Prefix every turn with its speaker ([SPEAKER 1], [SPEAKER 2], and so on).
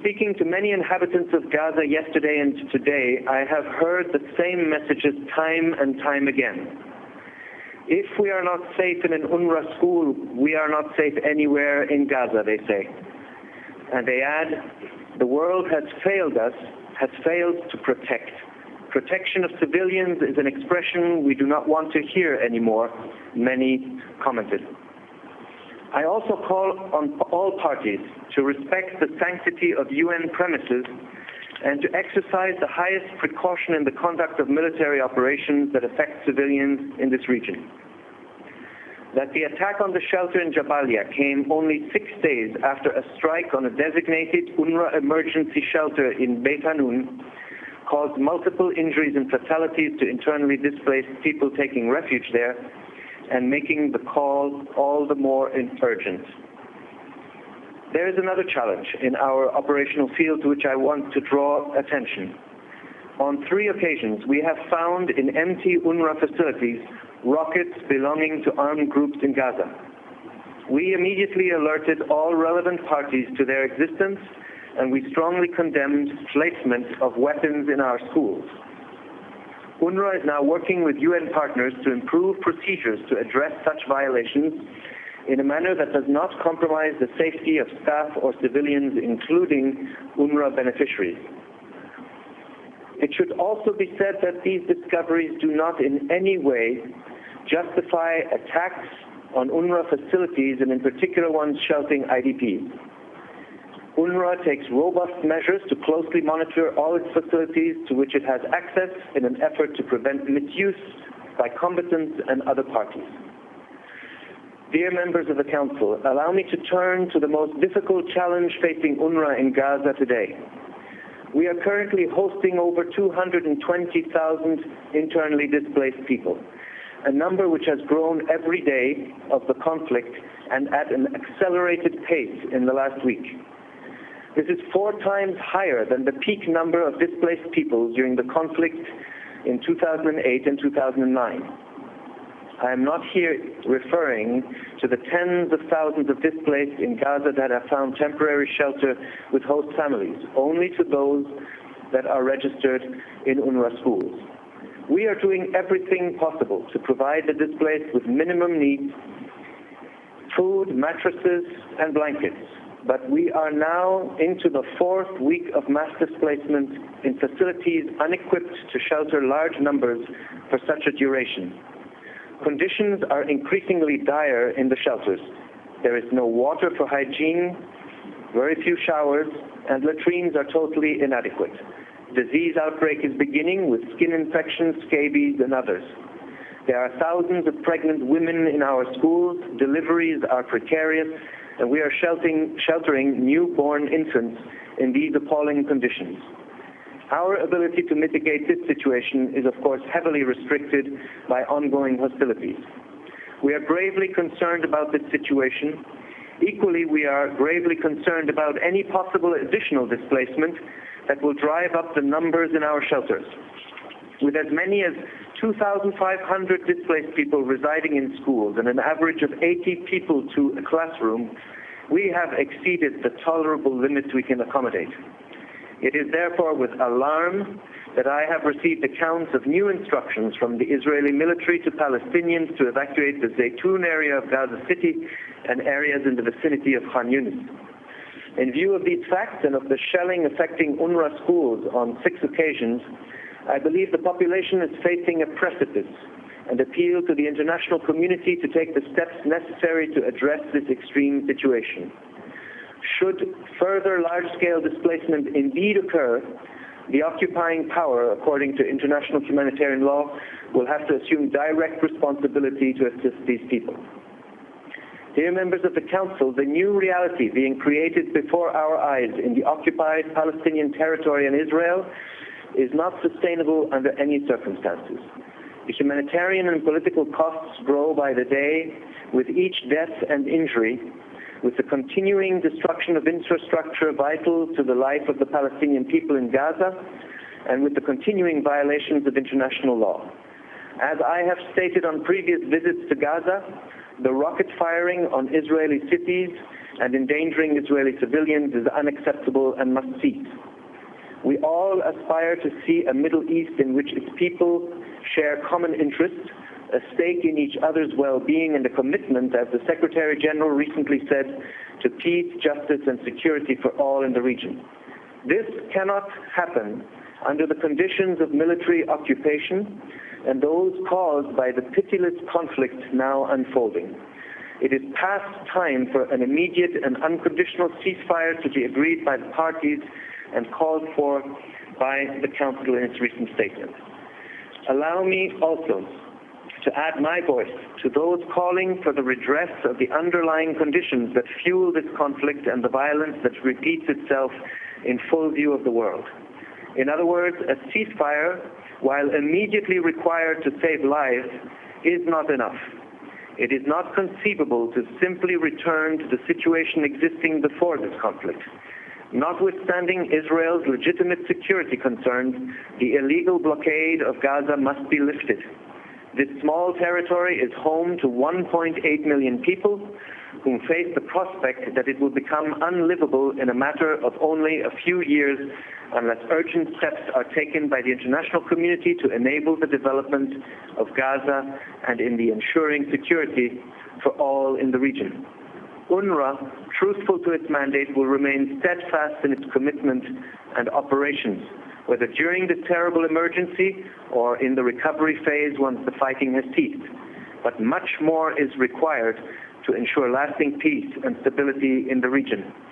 [SPEAKER 1] speaking to many inhabitants of Gaza yesterday and today, I have heard the same messages time and time again. If we are not safe in an UNRWA school, we are not safe anywhere in Gaza, they say. And they add, the world has failed us, has failed to protect. Protection of civilians is an expression we do not want to hear anymore, many commented. I also call on all parties to respect the sanctity of UN premises and to exercise the highest precaution in the conduct of military operations that affect civilians in this region. That the attack on the shelter in Jabalia came only 6 days after a strike on a designated UNRWA emergency shelter in Beit Hanun caused multiple injuries and fatalities to internally displaced people taking refuge there, and making the call all the more urgent. There is another challenge in our operational field to which I want to draw attention. On 3 occasions, we have found in empty UNRWA facilities rockets belonging to armed groups in Gaza. We immediately alerted all relevant parties to their existence, and we strongly condemned placement of weapons in our schools. UNRWA is now working with UN partners to improve procedures to address such violations in a manner that does not compromise the safety of staff or civilians, including UNRWA beneficiaries. It should also be said that these discoveries do not in any way justify attacks on UNRWA facilities, and in particular ones sheltering IDPs. UNRWA takes robust measures to closely monitor all its facilities to which it has access in an effort to prevent misuse by combatants and other parties. Dear members of the Council, allow me to turn to the most difficult challenge facing UNRWA in Gaza today. We are currently hosting over 220,000 internally displaced people, a number which has grown every day of the conflict and at an accelerated pace in the last week. This is 4 times higher than the peak number of displaced people during the conflict in 2008 and 2009. I am not here referring to the tens of thousands of displaced in Gaza that have found temporary shelter with host families, only to those that are registered in UNRWA schools. We are doing everything possible to provide the displaced with minimum needs, food, mattresses, and blankets. But we are now into the 4th week of mass displacement in facilities unequipped to shelter large numbers for such a duration. Conditions are increasingly dire in the shelters. There is no water for hygiene, very few showers, and latrines are totally inadequate. Disease outbreak is beginning with skin infections, scabies, and others. There are thousands of pregnant women in our schools, deliveries are precarious, and we are sheltering newborn infants in these appalling conditions. Our ability to mitigate this situation is, of course, heavily restricted by ongoing hostilities. We are gravely concerned about this situation. Equally, we are gravely concerned about any possible additional displacement that will drive up the numbers in our shelters. With as many as 2,500 displaced people residing in schools and an average of 80 people to a classroom, we have exceeded the tolerable limits we can accommodate. It is therefore with alarm that I have received accounts of new instructions from the Israeli military to Palestinians to evacuate the Zaytun area of Gaza City and areas in the vicinity of Khan Yunis. In view of these facts and of the shelling affecting UNRWA schools on 6 occasions, I believe the population is facing a precipice and appeal to the international community to take the steps necessary to address this extreme situation. Should further large-scale displacement indeed occur, the occupying power, according to international humanitarian law, will have to assume direct responsibility to assist these people. Dear members of the Council, the new reality being created before our eyes in the occupied Palestinian territory in Israel is not sustainable under any circumstances. The humanitarian and political costs grow by the day with each death and injury, with the continuing destruction of infrastructure vital to the life of the Palestinian people in Gaza, and with the continuing violations of international law. As I have stated on previous visits to Gaza, the rocket firing on Israeli cities and endangering Israeli civilians is unacceptable and must cease. We all aspire to see a Middle East in which its people share common interests, a stake in each other's well-being, and a commitment, as the Secretary General recently said, to peace, justice, and security for all in the region. This cannot happen under the conditions of military occupation and those caused by the pitiless conflict now unfolding. It is past time for an immediate and unconditional ceasefire to be agreed by the parties and called for by the Council in its recent statement. Allow me also to add my voice to those calling for the redress of the underlying conditions that fuel this conflict and the violence that repeats itself in full view of the world. In other words, a ceasefire, while immediately required to save lives, is not enough. It is not conceivable to simply return to the situation existing before this conflict. Notwithstanding Israel's legitimate security concerns, the illegal blockade of Gaza must be lifted. This small territory is home to 1.8 million people who face the prospect that it will become unlivable in a matter of only a few years unless urgent steps are taken by the international community to enable the development of Gaza and in the ensuring security for all in the region. UNRWA, truthful to its mandate, will remain steadfast in its commitment and operations, whether during this terrible emergency or in the recovery phase once the fighting has ceased. But much more is required to ensure lasting peace and stability in the region.